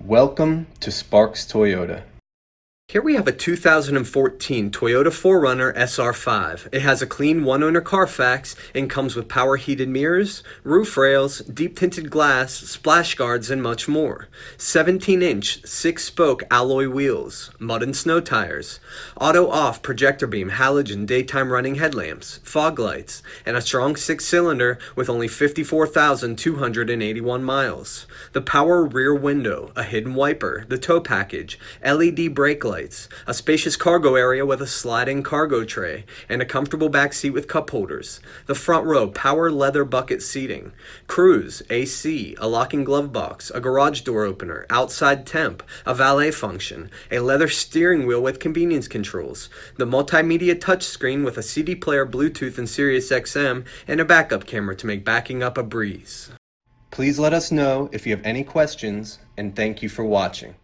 Welcome to Sparks Toyota. Here we have a 2014 Toyota 4Runner SR5. It has a clean one-owner Carfax and comes with power heated mirrors, roof rails, deep tinted glass, splash guards, and much more. 17-inch, 6-spoke alloy wheels, mud and snow tires, auto-off projector beam halogen daytime running headlamps, fog lights, and a strong 6-cylinder with only 54,281 miles. The power rear window, a hidden wiper, the tow package, LED brake lights, a spacious cargo area with a sliding cargo tray, and a comfortable back seat with cup holders. The front row power leather bucket seating, cruise, AC, a locking glove box, a garage door opener, outside temp, a valet function, a leather steering wheel with convenience controls, the multimedia touchscreen with a CD player, Bluetooth, and Sirius XM, and a backup camera to make backing up a breeze. Please let us know if you have any questions, and thank you for watching.